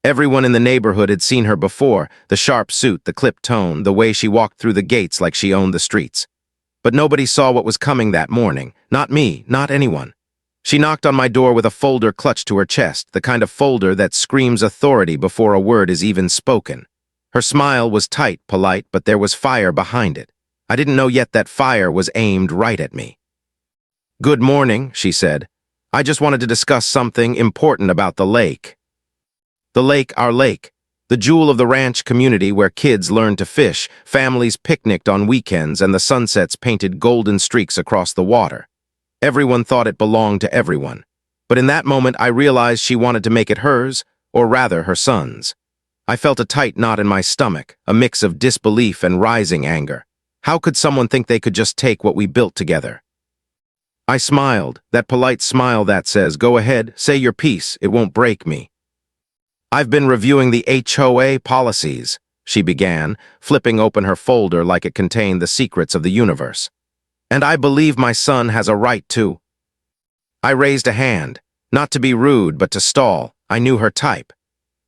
Everyone in the neighborhood had seen her before, the sharp suit, the clipped tone, the way she walked through the gates like she owned the streets. But nobody saw what was coming that morning. Not me, not anyone. She knocked on my door with a folder clutched to her chest, the kind of folder that screams authority before a word is even spoken. Her smile was tight, polite, but there was fire behind it. I didn't know yet that fire was aimed right at me. "Good morning," she said. "I just wanted to discuss something important about the lake." The lake, our lake. The jewel of the ranch community where kids learned to fish, families picnicked on weekends, and the sunsets painted golden streaks across the water. Everyone thought it belonged to everyone. But in that moment, I realized she wanted to make it hers, or rather, her son's. I felt a tight knot in my stomach, a mix of disbelief and rising anger. How could someone think they could just take what we built together? I smiled, that polite smile that says, "Go ahead, say your piece, it won't break me." "I've been reviewing the HOA policies," she began, flipping open her folder like it contained the secrets of the universe. "And I believe my son has a right to." I raised a hand, not to be rude, but to stall. I knew her type.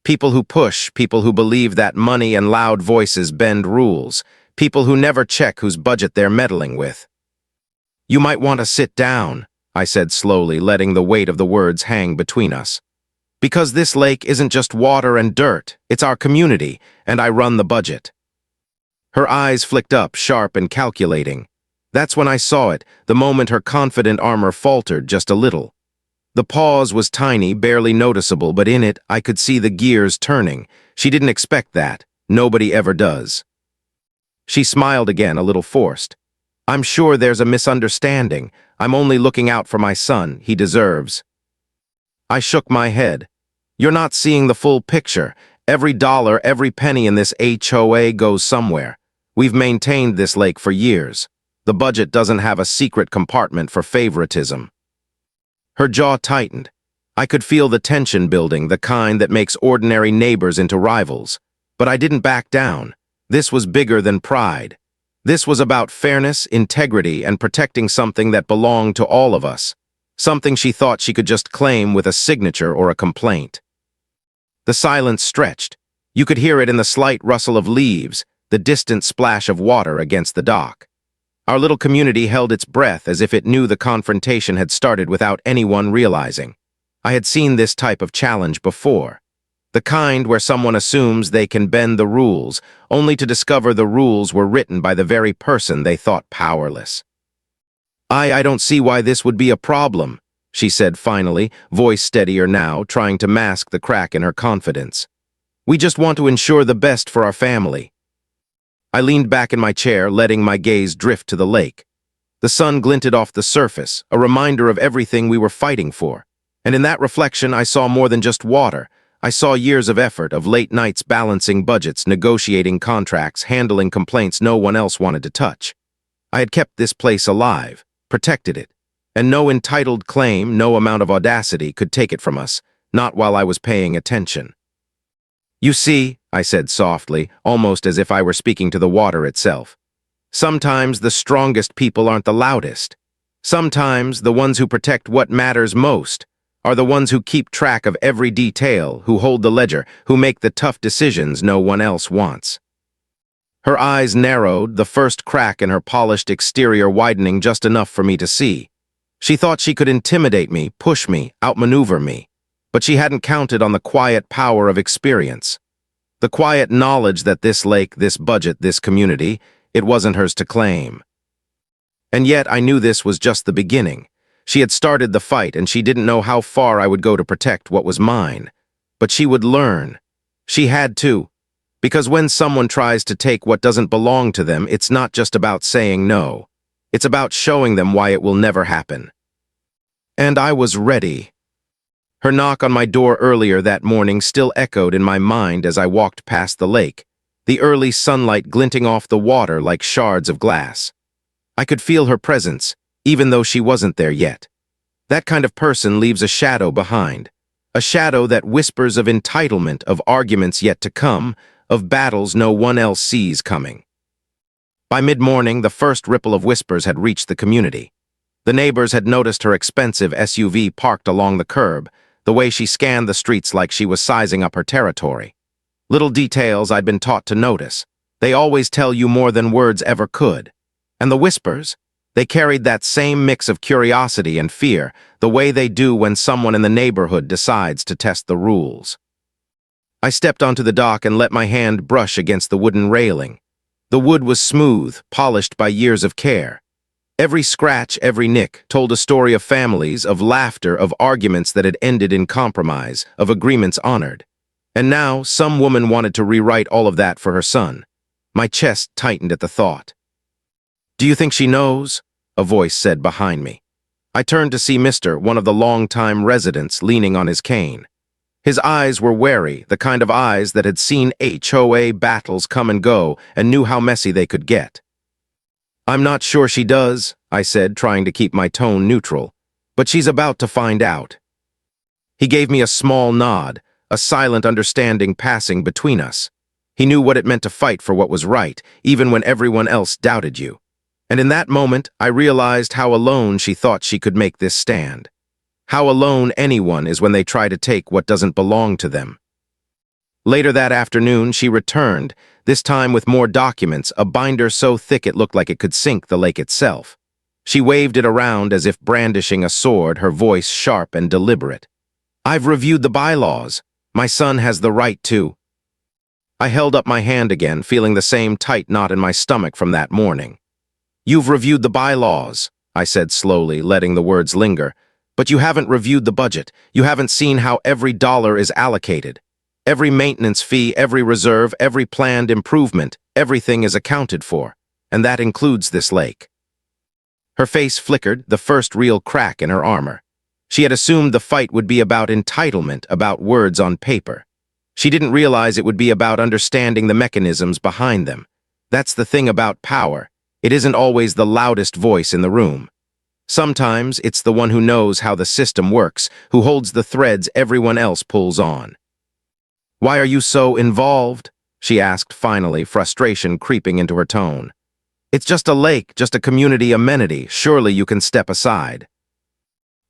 People who push, people who believe that money and loud voices bend rules, people who never check whose budget they're meddling with. "You might want to sit down," I said slowly, letting the weight of the words hang between us. "Because this lake isn't just water and dirt, it's our community, and I run the budget." Her eyes flicked up, sharp and calculating. That's when I saw it, the moment her confident armor faltered just a little. The pause was tiny, barely noticeable, but in it I could see the gears turning. She didn't expect that. Nobody ever does. She smiled again, a little forced. "I'm sure there's a misunderstanding. I'm only looking out for my son. He deserves." I shook my head. "You're not seeing the full picture. Every dollar, every penny in this HOA goes somewhere. We've maintained this lake for years. The budget doesn't have a secret compartment for favoritism." Her jaw tightened. I could feel the tension building, the kind that makes ordinary neighbors into rivals. But I didn't back down. This was bigger than pride. This was about fairness, integrity, and protecting something that belonged to all of us. Something she thought she could just claim with a signature or a complaint. The silence stretched. You could hear it in the slight rustle of leaves, the distant splash of water against the dock. Our little community held its breath as if it knew the confrontation had started without anyone realizing. I had seen this type of challenge before. The kind where someone assumes they can bend the rules, only to discover the rules were written by the very person they thought powerless. I don't see why this would be a problem," she said finally, voice steadier now, trying to mask the crack in her confidence. "We just want to ensure the best for our family." I leaned back in my chair, letting my gaze drift to the lake. The sun glinted off the surface, a reminder of everything we were fighting for. And in that reflection, I saw more than just water. I saw years of effort, of late nights balancing budgets, negotiating contracts, handling complaints no one else wanted to touch. I had kept this place alive, protected it, and no entitled claim, no amount of audacity could take it from us, not while I was paying attention. "You see," I said softly, almost as if I were speaking to the water itself, "sometimes the strongest people aren't the loudest. Sometimes the ones who protect what matters most are the ones who keep track of every detail, who hold the ledger, who make the tough decisions no one else wants." Her eyes narrowed, the first crack in her polished exterior widening just enough for me to see. She thought she could intimidate me, push me, outmaneuver me. But she hadn't counted on the quiet power of experience. The quiet knowledge that this lake, this budget, this community, it wasn't hers to claim. And yet I knew this was just the beginning. She had started the fight, and she didn't know how far I would go to protect what was mine. But she would learn. She had to. Because when someone tries to take what doesn't belong to them, it's not just about saying no. It's about showing them why it will never happen. And I was ready. Her knock on my door earlier that morning still echoed in my mind as I walked past the lake, the early sunlight glinting off the water like shards of glass. I could feel her presence, even though she wasn't there yet. That kind of person leaves a shadow behind, a shadow that whispers of entitlement, of arguments yet to come, of battles no one else sees coming. By mid-morning, the first ripple of whispers had reached the community. The neighbors had noticed her expensive SUV parked along the curb, the way she scanned the streets like she was sizing up her territory. Little details I'd been taught to notice. They always tell you more than words ever could. And the whispers? They carried that same mix of curiosity and fear, the way they do when someone in the neighborhood decides to test the rules. I stepped onto the dock and let my hand brush against the wooden railing. The wood was smooth, polished by years of care. Every scratch, every nick, told a story of families, of laughter, of arguments that had ended in compromise, of agreements honored. And now, some woman wanted to rewrite all of that for her son. My chest tightened at the thought. "Do you think she knows?" a voice said behind me. I turned to see Mr., one of the long-time residents, leaning on his cane. His eyes were wary, the kind of eyes that had seen HOA battles come and go and knew how messy they could get. "I'm not sure she does," I said, trying to keep my tone neutral, "but she's about to find out." He gave me a small nod, a silent understanding passing between us. He knew what it meant to fight for what was right, even when everyone else doubted you. And in that moment, I realized how alone she thought she could make this stand. How alone anyone is when they try to take what doesn't belong to them. Later that afternoon, she returned, this time with more documents, a binder so thick it looked like it could sink the lake itself. She waved it around as if brandishing a sword, her voice sharp and deliberate. "I've reviewed the bylaws. My son has the right to." I held up my hand again, feeling the same tight knot in my stomach from that morning. "You've reviewed the bylaws," I said slowly, letting the words linger. "But you haven't reviewed the budget. You haven't seen how every dollar is allocated. Every maintenance fee, every reserve, every planned improvement, everything is accounted for. And that includes this lake." Her face flickered, the first real crack in her armor. She had assumed the fight would be about entitlement, about words on paper. She didn't realize it would be about understanding the mechanisms behind them. That's the thing about power. It isn't always the loudest voice in the room. Sometimes it's the one who knows how the system works, who holds the threads everyone else pulls on. "Why are you so involved?" she asked finally, frustration creeping into her tone. "It's just a lake, just a community amenity. Surely you can step aside."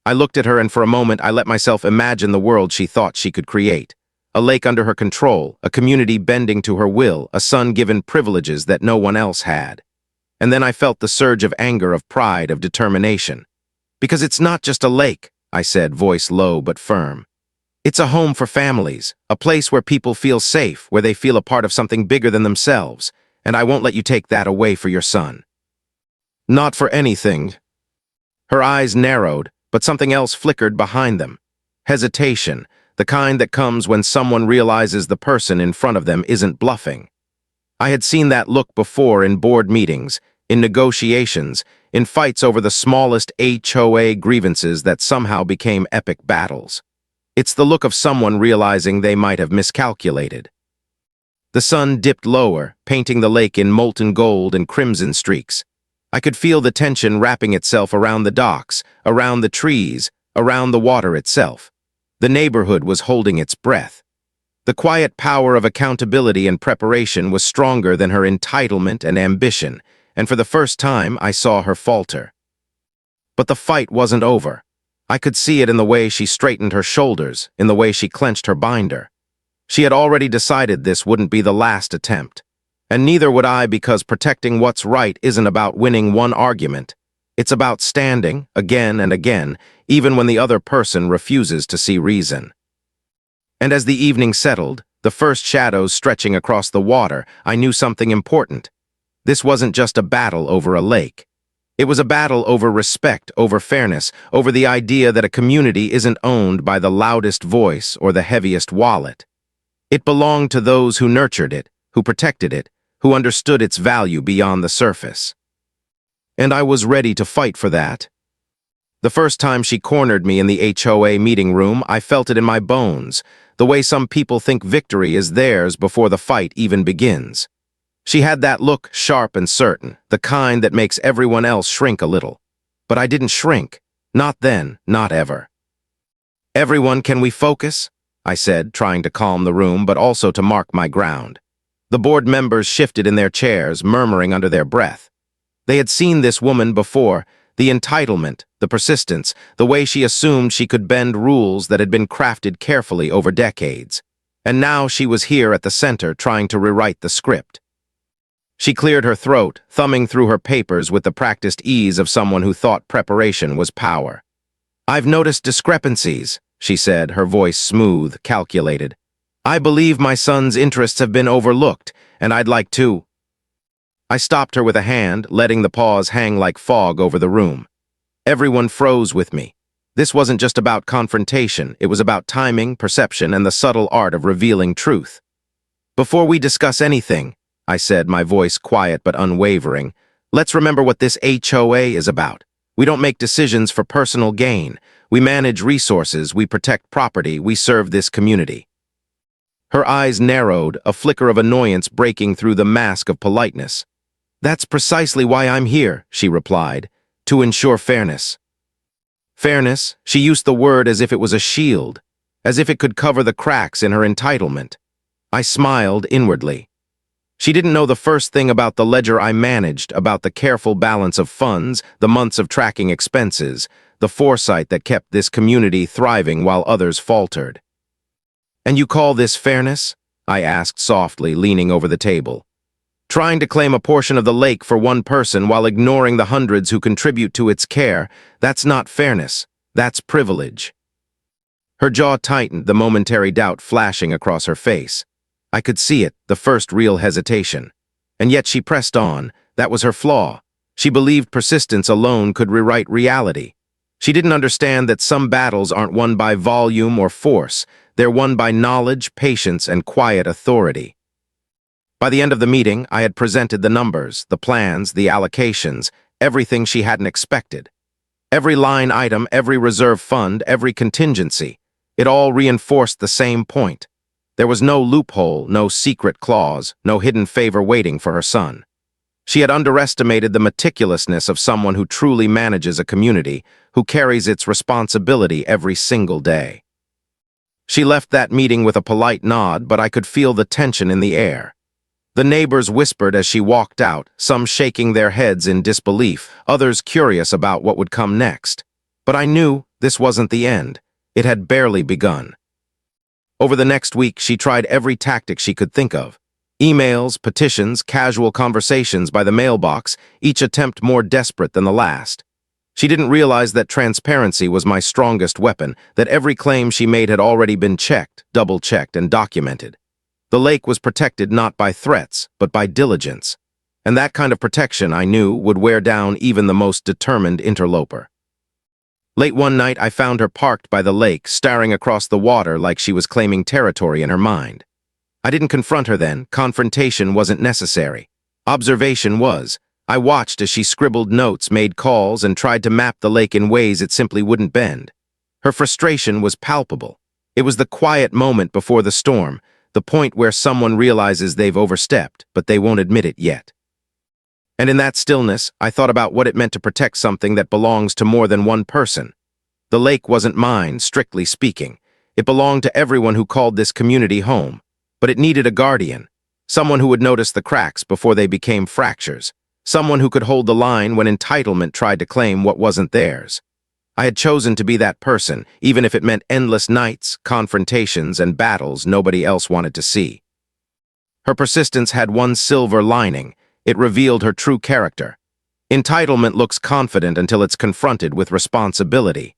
I looked at her and for a moment I let myself imagine the world she thought she could create. A lake under her control, a community bending to her will, a son given privileges that no one else had. And then I felt the surge of anger, of pride, of determination. "Because it's not just a lake," I said, voice low but firm. "It's a home for families, a place where people feel safe, where they feel a part of something bigger than themselves, and I won't let you take that away for your son." "Not for anything." Her eyes narrowed, but something else flickered behind them. Hesitation, the kind that comes when someone realizes the person in front of them isn't bluffing. I had seen that look before in board meetings, in negotiations, in fights over the smallest HOA grievances that somehow became epic battles. It's the look of someone realizing they might have miscalculated. The sun dipped lower, painting the lake in molten gold and crimson streaks. I could feel the tension wrapping itself around the docks, around the trees, around the water itself. The neighborhood was holding its breath. The quiet power of accountability and preparation was stronger than her entitlement and ambition, and for the first time I saw her falter. But the fight wasn't over. I could see it in the way she straightened her shoulders, in the way she clenched her binder. She had already decided this wouldn't be the last attempt. And neither would I, because protecting what's right isn't about winning one argument. It's about standing, again and again, even when the other person refuses to see reason. And as the evening settled, the first shadows stretching across the water, I knew something important. This wasn't just a battle over a lake. It was a battle over respect, over fairness, over the idea that a community isn't owned by the loudest voice or the heaviest wallet. It belonged to those who nurtured it, who protected it, who understood its value beyond the surface. And I was ready to fight for that. The first time she cornered me in the HOA meeting room, I felt it in my bones, the way some people think victory is theirs before the fight even begins. She had that look, sharp and certain, the kind that makes everyone else shrink a little. But I didn't shrink. Not then, not ever. "Everyone, can we focus?" I said, trying to calm the room, but also to mark my ground. The board members shifted in their chairs, murmuring under their breath. They had seen this woman before, The entitlement, the persistence, the way she assumed she could bend rules that had been crafted carefully over decades. And now she was here at the center trying to rewrite the script. She cleared her throat, thumbing through her papers with the practiced ease of someone who thought preparation was power. "I've noticed discrepancies," she said, her voice smooth, calculated. "I believe my son's interests have been overlooked, and I'd like to—" I stopped her with a hand, letting the pause hang like fog over the room. Everyone froze with me. This wasn't just about confrontation, it was about timing, perception, and the subtle art of revealing truth. "Before we discuss anything," I said, my voice quiet but unwavering, "let's remember what this HOA is about. We don't make decisions for personal gain. We manage resources, we protect property, we serve this community." Her eyes narrowed, a flicker of annoyance breaking through the mask of politeness. "That's precisely why I'm here," she replied, "to ensure fairness." Fairness, she used the word as if it was a shield, as if it could cover the cracks in her entitlement. I smiled inwardly. She didn't know the first thing about the ledger I managed, about the careful balance of funds, the months of tracking expenses, the foresight that kept this community thriving while others faltered. "And you call this fairness?" I asked softly, leaning over the table. "Trying to claim a portion of the lake for one person while ignoring the hundreds who contribute to its care, that's not fairness, that's privilege." Her jaw tightened, the momentary doubt flashing across her face. I could see it, the first real hesitation. And yet she pressed on. That was her flaw. She believed persistence alone could rewrite reality. She didn't understand that some battles aren't won by volume or force. They're won by knowledge, patience, and quiet authority. By the end of the meeting, I had presented the numbers, the plans, the allocations, everything she hadn't expected. Every line item, every reserve fund, every contingency. It all reinforced the same point. There was no loophole, no secret clause, no hidden favor waiting for her son. She had underestimated the meticulousness of someone who truly manages a community, who carries its responsibility every single day. She left that meeting with a polite nod, but I could feel the tension in the air. The neighbors whispered as she walked out, some shaking their heads in disbelief, others curious about what would come next. But I knew this wasn't the end. It had barely begun. Over the next week, she tried every tactic she could think of. Emails, petitions, casual conversations by the mailbox, each attempt more desperate than the last. She didn't realize that transparency was my strongest weapon, that every claim she made had already been checked, double-checked, and documented. The lake was protected not by threats, but by diligence. And that kind of protection, I knew, would wear down even the most determined interloper. Late one night, I found her parked by the lake, staring across the water like she was claiming territory in her mind. I didn't confront her then. Confrontation wasn't necessary. Observation was. I watched as she scribbled notes, made calls, and tried to map the lake in ways it simply wouldn't bend. Her frustration was palpable. It was the quiet moment before the storm, the point where someone realizes they've overstepped, but they won't admit it yet. And in that stillness, I thought about what it meant to protect something that belongs to more than one person. The lake wasn't mine, strictly speaking. It belonged to everyone who called this community home. But it needed a guardian, someone who would notice the cracks before they became fractures, someone who could hold the line when entitlement tried to claim what wasn't theirs. I had chosen to be that person, even if it meant endless nights, confrontations, and battles nobody else wanted to see. Her persistence had one silver lining. It revealed her true character. Entitlement looks confident until it's confronted with responsibility.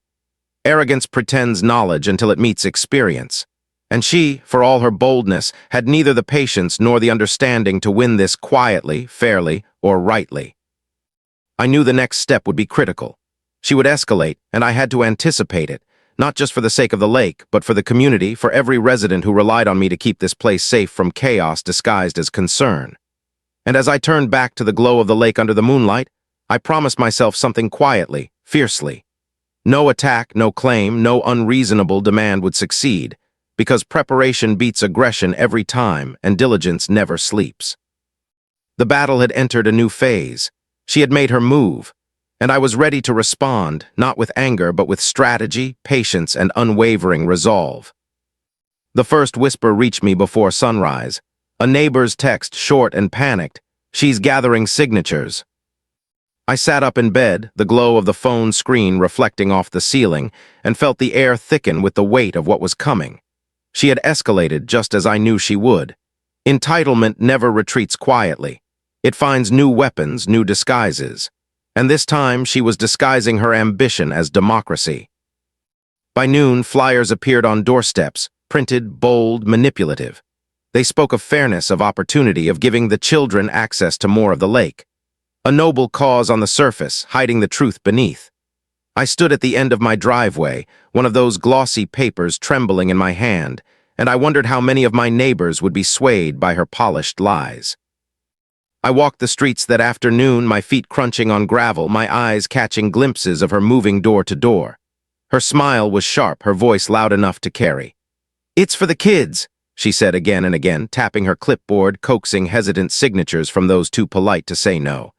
Arrogance pretends knowledge until it meets experience. And she, for all her boldness, had neither the patience nor the understanding to win this quietly, fairly, or rightly. I knew the next step would be critical. She would escalate, and I had to anticipate it, not just for the sake of the lake, but for the community, for every resident who relied on me to keep this place safe from chaos disguised as concern. And as I turned back to the glow of the lake under the moonlight, I promised myself something quietly, fiercely. No attack, no claim, no unreasonable demand would succeed, because preparation beats aggression every time and diligence never sleeps. The battle had entered a new phase. She had made her move, and I was ready to respond, not with anger, but with strategy, patience, and unwavering resolve. The first whisper reached me before sunrise. A neighbor's text, short and panicked. "She's gathering signatures." I sat up in bed, the glow of the phone screen reflecting off the ceiling, and felt the air thicken with the weight of what was coming. She had escalated just as I knew she would. Entitlement never retreats quietly. It finds new weapons, new disguises. And this time she was disguising her ambition as democracy. By noon, flyers appeared on doorsteps, printed, bold, manipulative. They spoke of fairness, of opportunity, of giving the children access to more of the lake. A noble cause on the surface, hiding the truth beneath. I stood at the end of my driveway, one of those glossy papers trembling in my hand, and I wondered how many of my neighbors would be swayed by her polished lies. I walked the streets that afternoon, my feet crunching on gravel, my eyes catching glimpses of her moving door to door. Her smile was sharp, her voice loud enough to carry. "It's for the kids," she said again and again, tapping her clipboard, coaxing hesitant signatures from those too polite to say no.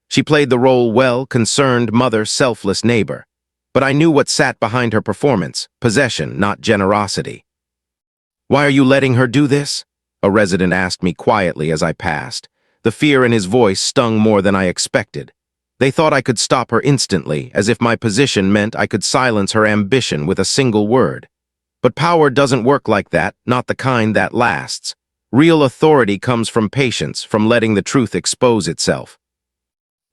She played the role well, concerned mother, selfless neighbor. But I knew what sat behind her performance, possession, not generosity. "Why are you letting her do this?" a resident asked me quietly as I passed. The fear in his voice stung more than I expected. They thought I could stop her instantly, as if my position meant I could silence her ambition with a single word. But power doesn't work like that, not the kind that lasts. Real authority comes from patience, from letting the truth expose itself.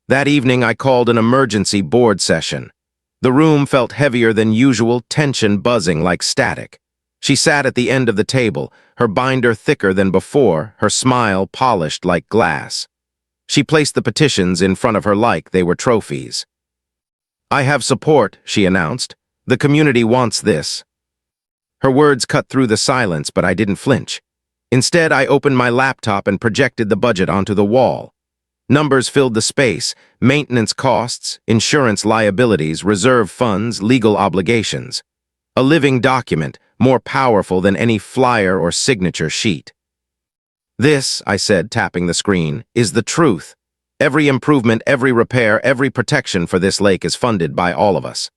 That evening I called an emergency board session. The room felt heavier than usual, tension buzzing like static. She sat at the end of the table, her binder thicker than before, her smile polished like glass. She placed the petitions in front of her like they were trophies. "I have support," she announced. "The community wants this." Her words cut through the silence, but I didn't flinch. Instead, I opened my laptop and projected the budget onto the wall. Numbers filled the space: maintenance costs, insurance liabilities, reserve funds, legal obligations. A living document, more powerful than any flyer or signature sheet. "This," I said, tapping the screen, "is the truth. Every improvement, every repair, every protection for this lake is funded by all of us.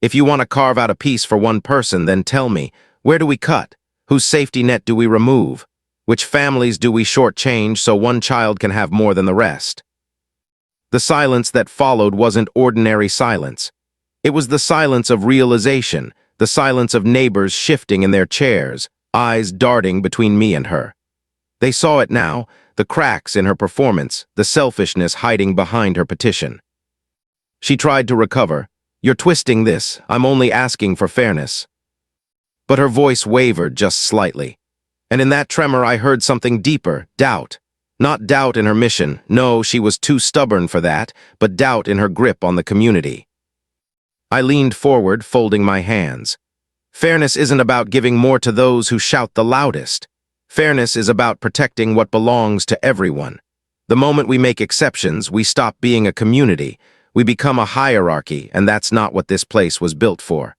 If you want to carve out a piece for one person, then tell me, where do we cut? Whose safety net do we remove? Which families do we shortchange so one child can have more than the rest?" The silence that followed wasn't ordinary silence. It was the silence of realization, the silence of neighbors shifting in their chairs, eyes darting between me and her. They saw it now, the cracks in her performance, the selfishness hiding behind her petition. She tried to recover. "You're twisting this. I'm only asking for fairness." But her voice wavered just slightly. And in that tremor I heard something deeper, doubt. Not doubt in her mission, no, she was too stubborn for that, but doubt in her grip on the community. I leaned forward, folding my hands. Fairness isn't about giving more to those who shout the loudest. Fairness is about protecting what belongs to everyone. The moment we make exceptions, we stop being a community. We become a hierarchy, and that's not what this place was built for.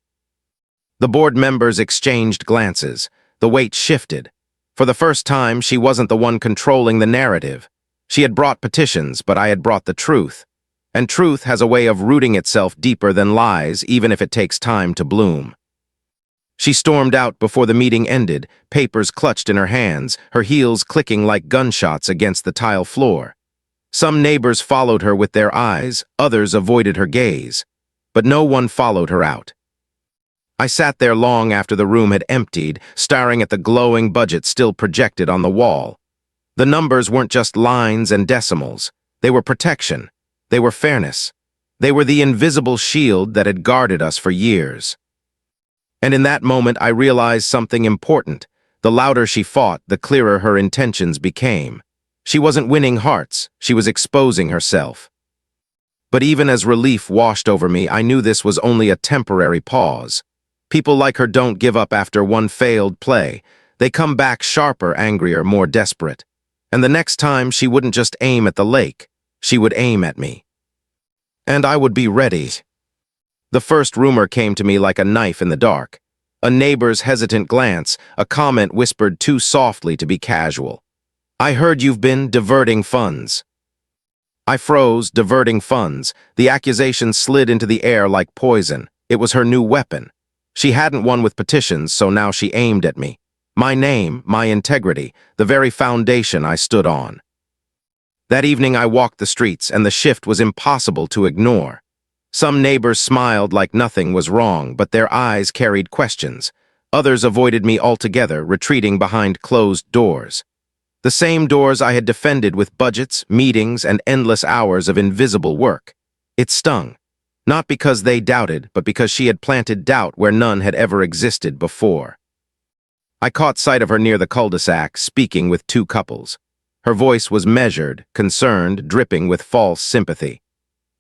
The board members exchanged glances. The weight shifted. For the first time, she wasn't the one controlling the narrative. She had brought petitions, but I had brought the truth. And truth has a way of rooting itself deeper than lies, even if it takes time to bloom. She stormed out before the meeting ended, papers clutched in her hands, her heels clicking like gunshots against the tile floor. Some neighbors followed her with their eyes, others avoided her gaze. But no one followed her out. I sat there long after the room had emptied, staring at the glowing budget still projected on the wall. The numbers weren't just lines and decimals. They were protection. They were fairness. They were the invisible shield that had guarded us for years. And in that moment I realized something important. The louder she fought, the clearer her intentions became. She wasn't winning hearts, she was exposing herself. But even as relief washed over me, I knew this was only a temporary pause. People like her don't give up after one failed play. They come back sharper, angrier, more desperate. And the next time she wouldn't just aim at the lake, she would aim at me. And I would be ready. The first rumor came to me like a knife in the dark. A neighbor's hesitant glance, a comment whispered too softly to be casual. "I heard you've been diverting funds." I froze, diverting funds. The accusation slid into the air like poison. It was her new weapon. She hadn't won with petitions, so now she aimed at me. My name, my integrity, the very foundation I stood on. That evening I walked the streets, and the shift was impossible to ignore. Some neighbors smiled like nothing was wrong, but their eyes carried questions. Others avoided me altogether, retreating behind closed doors. The same doors I had defended with budgets, meetings, and endless hours of invisible work. It stung. Not because they doubted, but because she had planted doubt where none had ever existed before. I caught sight of her near the cul-de-sac, speaking with two couples. Her voice was measured, concerned, dripping with false sympathy.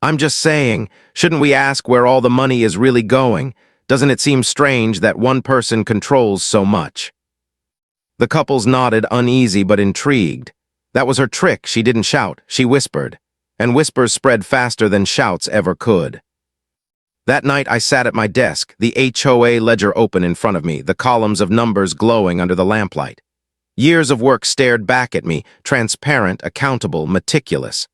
"I'm just saying, shouldn't we ask where all the money is really going? Doesn't it seem strange that one person controls so much?" The couples nodded, uneasy but intrigued. That was her trick. She didn't shout, she whispered. And whispers spread faster than shouts ever could. That night I sat at my desk, the HOA ledger open in front of me, the columns of numbers glowing under the lamplight. Years of work stared back at me, transparent, accountable, meticulous.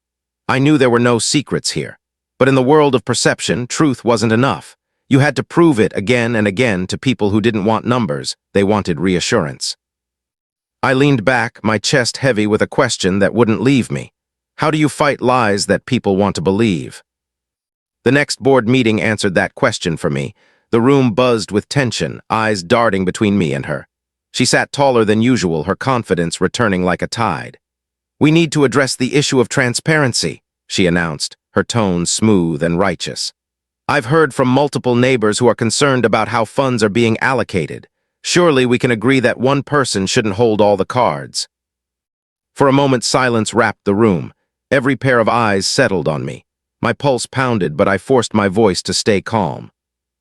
I knew there were no secrets here. But in the world of perception, truth wasn't enough. You had to prove it again and again to people who didn't want numbers. They wanted reassurance. I leaned back, my chest heavy with a question that wouldn't leave me. How do you fight lies that people want to believe? The next board meeting answered that question for me. The room buzzed with tension, eyes darting between me and her. She sat taller than usual, her confidence returning like a tide. "We need to address the issue of transparency," she announced, her tone smooth and righteous. "I've heard from multiple neighbors who are concerned about how funds are being allocated. Surely we can agree that one person shouldn't hold all the cards." For a moment, silence wrapped the room. Every pair of eyes settled on me. My pulse pounded, but I forced my voice to stay calm.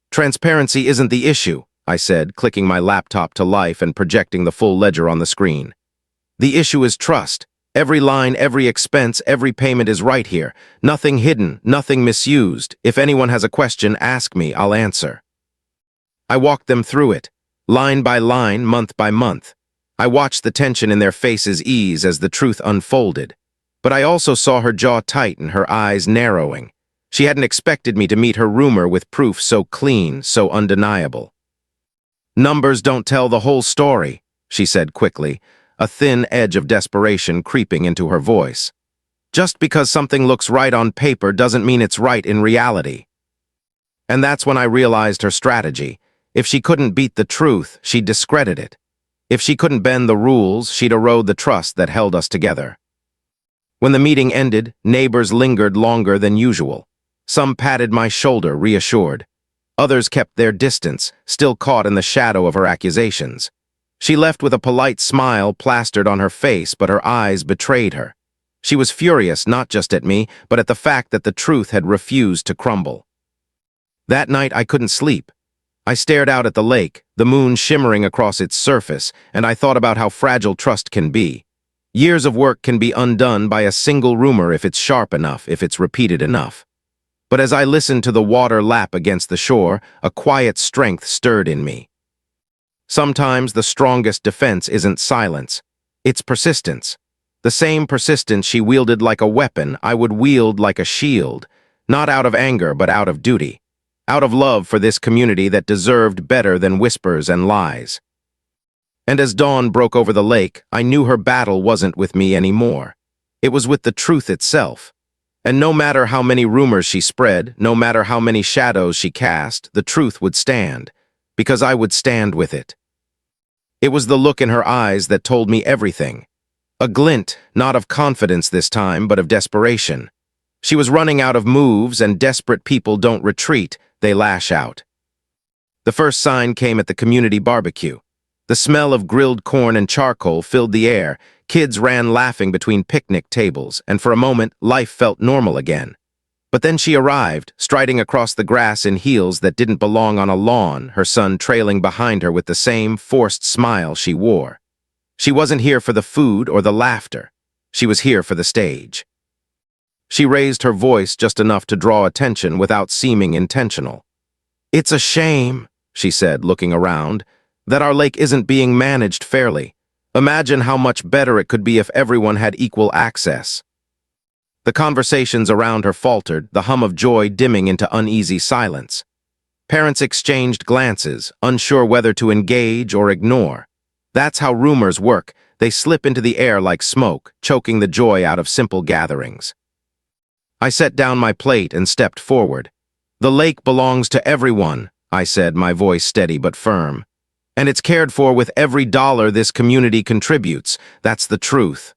"Transparency isn't the issue," I said, clicking my laptop to life and projecting the full ledger on the screen. "The issue is trust. Every line, every expense, every payment is right here. Nothing hidden, nothing misused. If anyone has a question, ask me, I'll answer." I walked them through it, line by line, month by month. I watched the tension in their faces ease as the truth unfolded. But I also saw her jaw tighten, her eyes narrowing. She hadn't expected me to meet her rumor with proof so clean, so undeniable. "Numbers don't tell the whole story," she said quickly, a thin edge of desperation creeping into her voice. "Just because something looks right on paper doesn't mean it's right in reality." And that's when I realized her strategy. If she couldn't beat the truth, she'd discredit it. If she couldn't bend the rules, she'd erode the trust that held us together. When the meeting ended, neighbors lingered longer than usual. Some patted my shoulder, reassured. Others kept their distance, still caught in the shadow of her accusations. She left with a polite smile plastered on her face, but her eyes betrayed her. She was furious not just at me, but at the fact that the truth had refused to crumble. That night I couldn't sleep. I stared out at the lake, the moon shimmering across its surface, and I thought about how fragile trust can be. Years of work can be undone by a single rumor if it's sharp enough, if it's repeated enough. But as I listened to the water lap against the shore, a quiet strength stirred in me. Sometimes the strongest defense isn't silence, it's persistence. The same persistence she wielded like a weapon, I would wield like a shield, not out of anger but out of duty, out of love for this community that deserved better than whispers and lies. And as dawn broke over the lake, I knew her battle wasn't with me anymore. It was with the truth itself. And no matter how many rumors she spread, no matter how many shadows she cast, the truth would stand, because I would stand with it. It was the look in her eyes that told me everything. A glint, not of confidence this time, but of desperation. She was running out of moves, and desperate people don't retreat, they lash out. The first sign came at the community barbecue. The smell of grilled corn and charcoal filled the air. Kids ran laughing between picnic tables, and for a moment, life felt normal again. But then she arrived, striding across the grass in heels that didn't belong on a lawn, her son trailing behind her with the same forced smile she wore. She wasn't here for the food or the laughter. She was here for the stage. She raised her voice just enough to draw attention without seeming intentional. "It's a shame," she said, looking around, "that our lake isn't being managed fairly. Imagine how much better it could be if everyone had equal access." The conversations around her faltered, the hum of joy dimming into uneasy silence. Parents exchanged glances, unsure whether to engage or ignore. That's how rumors work. They slip into the air like smoke, choking the joy out of simple gatherings. I set down my plate and stepped forward. "The lake belongs to everyone," I said, my voice steady but firm. "And it's cared for with every dollar this community contributes. That's the truth."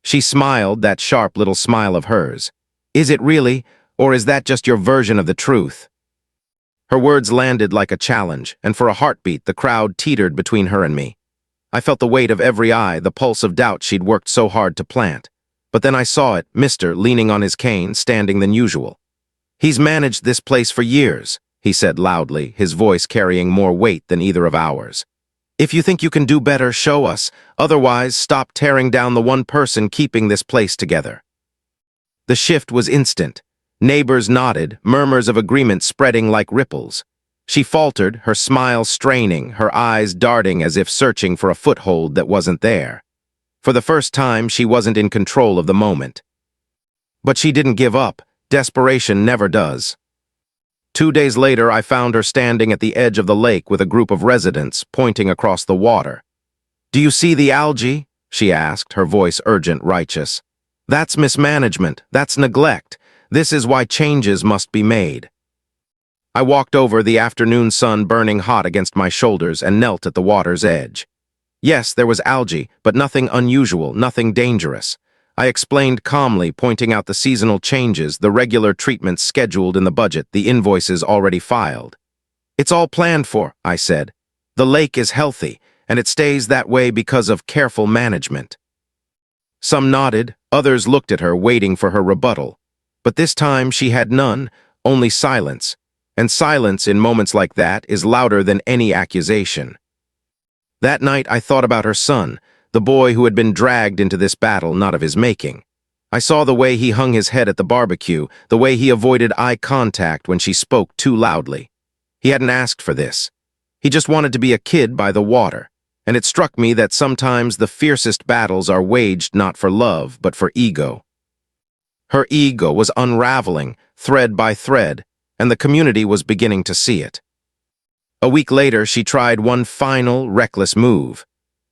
She smiled, that sharp little smile of hers. "Is it really, or is that just your version of the truth?" Her words landed like a challenge, and for a heartbeat the crowd teetered between her and me. I felt the weight of every eye, the pulse of doubt she'd worked so hard to plant. But then I saw it, Mr. leaning on his cane, standing than usual. "He's managed this place for years," he said loudly, his voice carrying more weight than either of ours. "If you think you can do better, show us. Otherwise, stop tearing down the one person keeping this place together." The shift was instant. Neighbors nodded, murmurs of agreement spreading like ripples. She faltered, her smile straining, her eyes darting as if searching for a foothold that wasn't there. For the first time, she wasn't in control of the moment. But she didn't give up. Desperation never does. 2 days later, I found her standing at the edge of the lake with a group of residents, pointing across the water. "Do you see the algae?" she asked, her voice urgent, righteous. "That's mismanagement. That's neglect. This is why changes must be made." I walked over, the afternoon sun burning hot against my shoulders, and knelt at the water's edge. Yes, there was algae, but nothing unusual, nothing dangerous. I explained calmly, pointing out the seasonal changes, the regular treatments scheduled in the budget, the invoices already filed. "It's all planned for," I said. "The lake is healthy, and it stays that way because of careful management." Some nodded, others looked at her, waiting for her rebuttal. But this time she had none, only silence. And silence in moments like that is louder than any accusation. That night I thought about her son, the boy who had been dragged into this battle not of his making. I saw the way he hung his head at the barbecue, the way he avoided eye contact when she spoke too loudly. He hadn't asked for this. He just wanted to be a kid by the water. And it struck me that sometimes the fiercest battles are waged not for love, but for ego. Her ego was unraveling, thread by thread, and the community was beginning to see it. A week later, she tried one final, reckless move.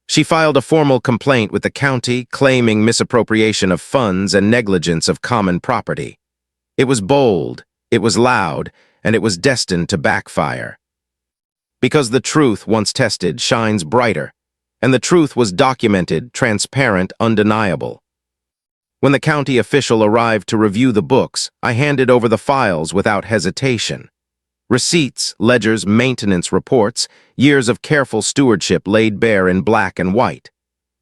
She filed a formal complaint with the county, claiming misappropriation of funds and negligence of common property. It was bold, it was loud, and it was destined to backfire. Because the truth, once tested, shines brighter, and the truth was documented, transparent, undeniable. When the county official arrived to review the books, I handed over the files without hesitation. Receipts, ledgers, maintenance reports, years of careful stewardship laid bare in black and white.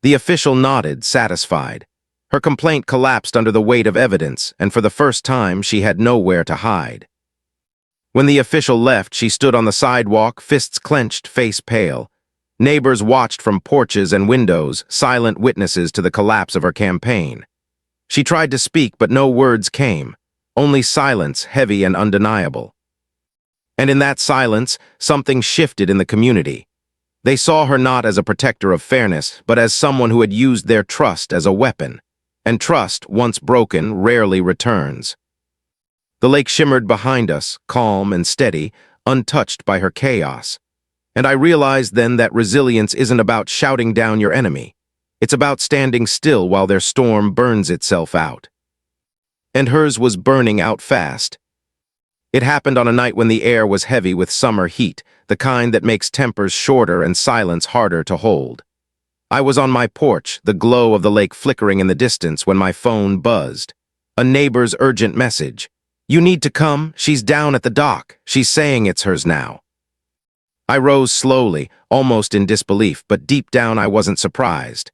The official nodded, satisfied. Her complaint collapsed under the weight of evidence, and for the first time she had nowhere to hide. When the official left, she stood on the sidewalk, fists clenched, face pale. Neighbors watched from porches and windows, silent witnesses to the collapse of her campaign. She tried to speak, but no words came, only silence, heavy and undeniable. And in that silence, something shifted in the community. They saw her not as a protector of fairness, but as someone who had used their trust as a weapon. And trust, once broken, rarely returns. The lake shimmered behind us, calm and steady, untouched by her chaos. And I realized then that resilience isn't about shouting down your enemy. It's about standing still while their storm burns itself out. And hers was burning out fast. It happened on a night when the air was heavy with summer heat, the kind that makes tempers shorter and silence harder to hold. I was on my porch, the glow of the lake flickering in the distance, when my phone buzzed. A neighbor's urgent message. "You need to come, she's down at the dock. She's saying it's hers now." I rose slowly, almost in disbelief, but deep down I wasn't surprised.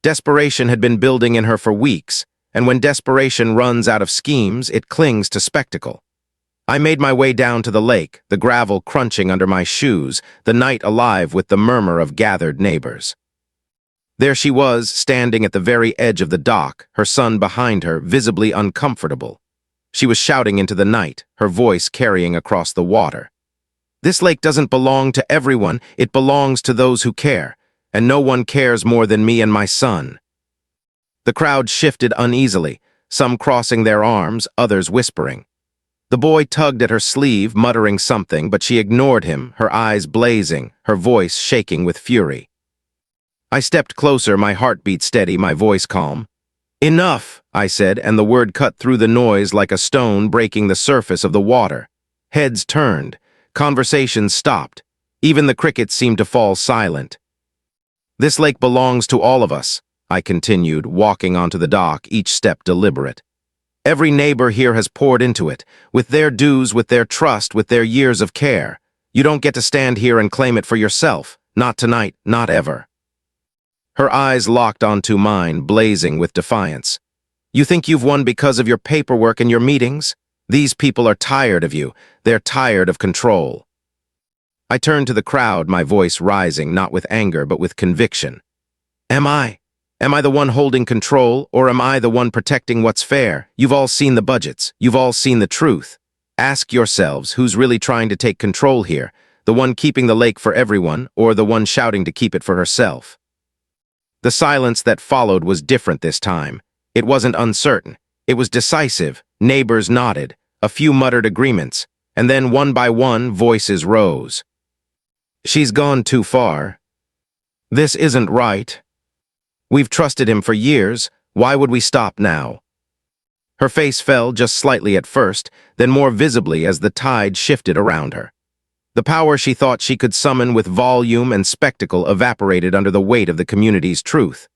Desperation had been building in her for weeks, and when desperation runs out of schemes, it clings to spectacle. I made my way down to the lake, the gravel crunching under my shoes, the night alive with the murmur of gathered neighbors. There she was, standing at the very edge of the dock, her son behind her, visibly uncomfortable. She was shouting into the night, her voice carrying across the water. "This lake doesn't belong to everyone, it belongs to those who care, and no one cares more than me and my son." The crowd shifted uneasily, some crossing their arms, others whispering. The boy tugged at her sleeve, muttering something, but she ignored him, her eyes blazing, her voice shaking with fury. I stepped closer, my heartbeat steady, my voice calm. "Enough," I said, and the word cut through the noise like a stone breaking the surface of the water. Heads turned. Conversations stopped. Even the crickets seemed to fall silent. "This lake belongs to all of us," I continued, walking onto the dock, each step deliberate. "Every neighbor here has poured into it, with their dues, with their trust, with their years of care. You don't get to stand here and claim it for yourself. Not tonight, not ever." Her eyes locked onto mine, blazing with defiance. "You think you've won because of your paperwork and your meetings? These people are tired of you. They're tired of control." I turned to the crowd, my voice rising, not with anger, but with conviction. Am I? Am I the one holding control, or am I the one protecting what's fair? You've all seen the budgets. You've all seen the truth. Ask yourselves who's really trying to take control here, the one keeping the lake for everyone, or the one shouting to keep it for herself? The silence that followed was different this time. It wasn't uncertain. It was decisive. Neighbors nodded. A few muttered agreements. And then, one by one, voices rose. "She's gone too far. This isn't right. We've trusted him for years. Why would we stop now?" Her face fell just slightly at first, then more visibly as the tide shifted around her. The power she thought she could summon with volume and spectacle evaporated under the weight of the community's truth.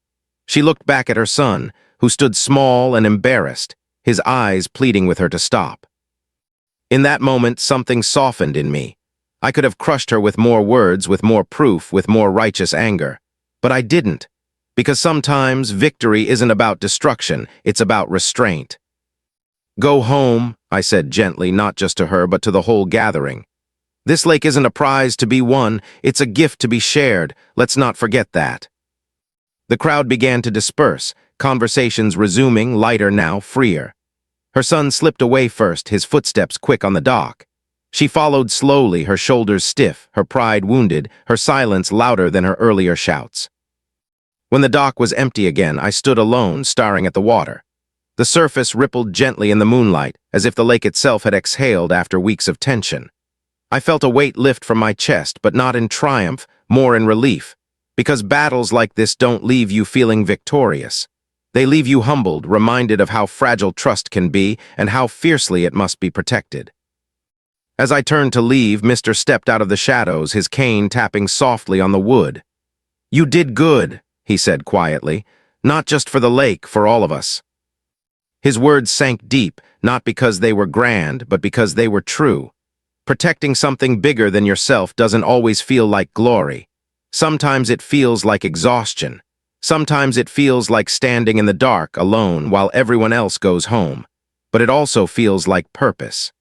She looked back at her son, who stood small and embarrassed, his eyes pleading with her to stop. In that moment, something softened in me. I could have crushed her with more words, with more proof, with more righteous anger. But I didn't, because sometimes victory isn't about destruction, it's about restraint. "Go home," I said gently, not just to her, but to the whole gathering. "This lake isn't a prize to be won, it's a gift to be shared. Let's not forget that." The crowd began to disperse, conversations resuming, lighter now, freer. Her son slipped away first, his footsteps quick on the dock. She followed slowly, her shoulders stiff, her pride wounded, her silence louder than her earlier shouts. When the dock was empty again, I stood alone, staring at the water. The surface rippled gently in the moonlight, as if the lake itself had exhaled after weeks of tension. I felt a weight lift from my chest, but not in triumph, more in relief, because battles like this don't leave you feeling victorious. They leave you humbled, reminded of how fragile trust can be and how fiercely it must be protected. As I turned to leave, Mr. stepped out of the shadows, his cane tapping softly on the wood. "You did good," he said quietly, "not just for the lake, for all of us." His words sank deep, not because they were grand, but because they were true. Protecting something bigger than yourself doesn't always feel like glory. Sometimes it feels like exhaustion. Sometimes it feels like standing in the dark alone while everyone else goes home. But it also feels like purpose.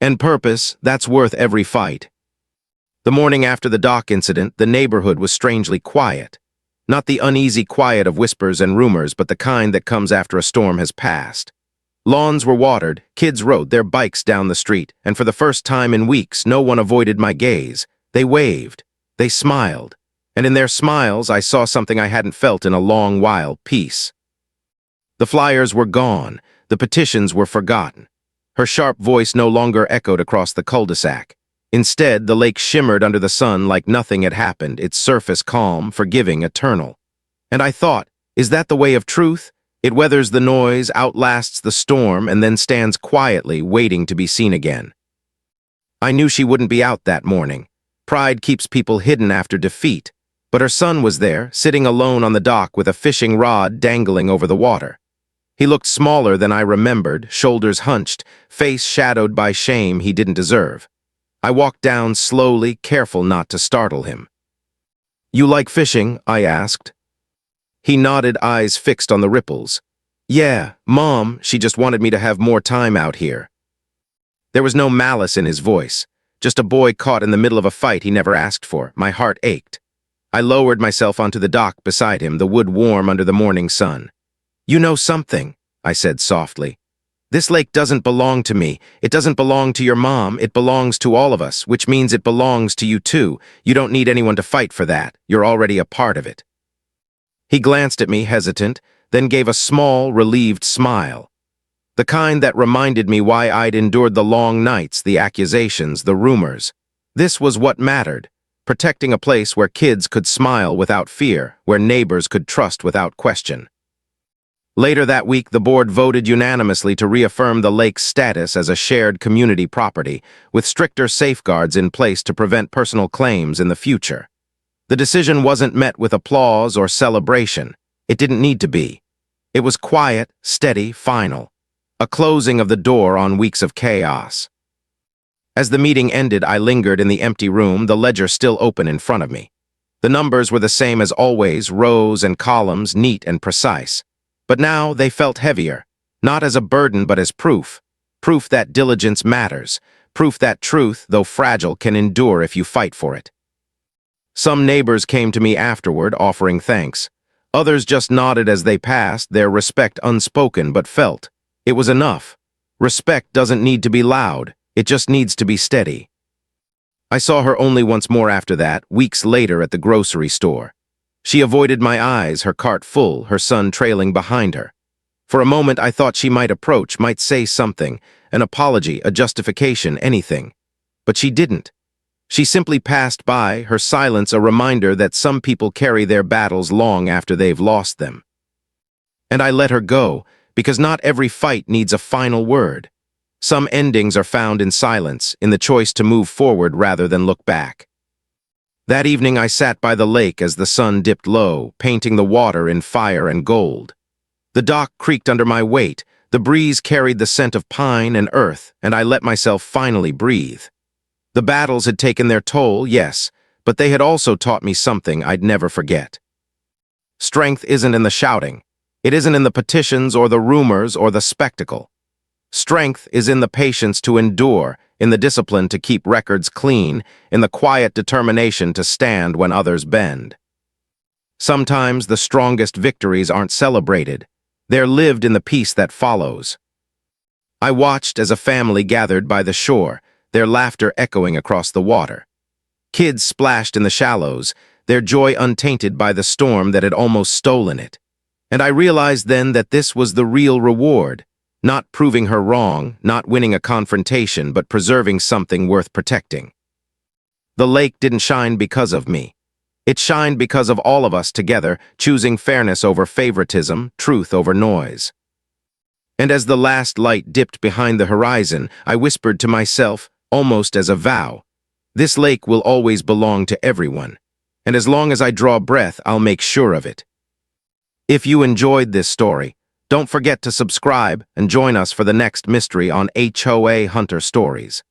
And purpose, that's worth every fight. The morning after the dock incident, the neighborhood was strangely quiet. Not the uneasy quiet of whispers and rumors, but the kind that comes after a storm has passed. Lawns were watered, kids rode their bikes down the street, and for the first time in weeks, no one avoided my gaze. They waved, they smiled, and in their smiles I saw something I hadn't felt in a long while: peace. The flyers were gone, the petitions were forgotten. Her sharp voice no longer echoed across the cul-de-sac. Instead, the lake shimmered under the sun like nothing had happened, its surface calm, forgiving, eternal. And I thought, is that the way of truth? It weathers the noise, outlasts the storm, and then stands quietly, waiting to be seen again. I knew she wouldn't be out that morning. Pride keeps people hidden after defeat. But her son was there, sitting alone on the dock with a fishing rod dangling over the water. He looked smaller than I remembered, shoulders hunched, face shadowed by shame he didn't deserve. I walked down slowly, careful not to startle him. "You like fishing?" I asked. He nodded, eyes fixed on the ripples. "Yeah, Mom, she just wanted me to have more time out here." There was no malice in his voice, just a boy caught in the middle of a fight he never asked for. My heart ached. I lowered myself onto the dock beside him, the wood warm under the morning sun. "You know something," I said softly. "This lake doesn't belong to me. It doesn't belong to your mom. It belongs to all of us, which means it belongs to you too. You don't need anyone to fight for that. You're already a part of it." He glanced at me, hesitant, then gave a small, relieved smile. The kind that reminded me why I'd endured the long nights, the accusations, the rumors. This was what mattered. protecting a place where kids could smile without fear, where neighbors could trust without question. Later that week, the board voted unanimously to reaffirm the lake's status as a shared community property, with stricter safeguards in place to prevent personal claims in the future. The decision wasn't met with applause or celebration. It didn't need to be. It was quiet, steady, final. A closing of the door on weeks of chaos. As the meeting ended, I lingered in the empty room, the ledger still open in front of me. The numbers were the same as always, rows and columns, neat and precise. But now they felt heavier, not as a burden but as proof. Proof that diligence matters. Proof that truth, though fragile, can endure if you fight for it. Some neighbors came to me afterward, offering thanks. Others just nodded as they passed, their respect unspoken but felt. It was enough. Respect doesn't need to be loud. It just needs to be steady. I saw her only once more after that, weeks later at the grocery store. She avoided my eyes, her cart full, her son trailing behind her. For a moment I thought she might approach, might say something, an apology, a justification, anything. But she didn't. She simply passed by, her silence a reminder that some people carry their battles long after they've lost them. And I let her go, because not every fight needs a final word. Some endings are found in silence, in the choice to move forward rather than look back. That evening I sat by the lake as the sun dipped low, painting the water in fire and gold. The dock creaked under my weight, the breeze carried the scent of pine and earth, and I let myself finally breathe. The battles had taken their toll, yes, but they had also taught me something I'd never forget. Strength isn't in the shouting. It isn't in the petitions or the rumors or the spectacle. Strength is in the patience to endure, in the discipline to keep records clean, in the quiet determination to stand when others bend. Sometimes the strongest victories aren't celebrated. They're lived in the peace that follows. I watched as a family gathered by the shore, their laughter echoing across the water. Kids splashed in the shallows, their joy untainted by the storm that had almost stolen it. And I realized then that this was the real reward. Not proving her wrong, not winning a confrontation, but preserving something worth protecting. The lake didn't shine because of me. It shined because of all of us together, choosing fairness over favoritism, truth over noise. And as the last light dipped behind the horizon, I whispered to myself, almost as a vow, this lake will always belong to everyone, and as long as I draw breath, I'll make sure of it. If you enjoyed this story, don't forget to subscribe and join us for the next mystery on HOA Hunter Stories.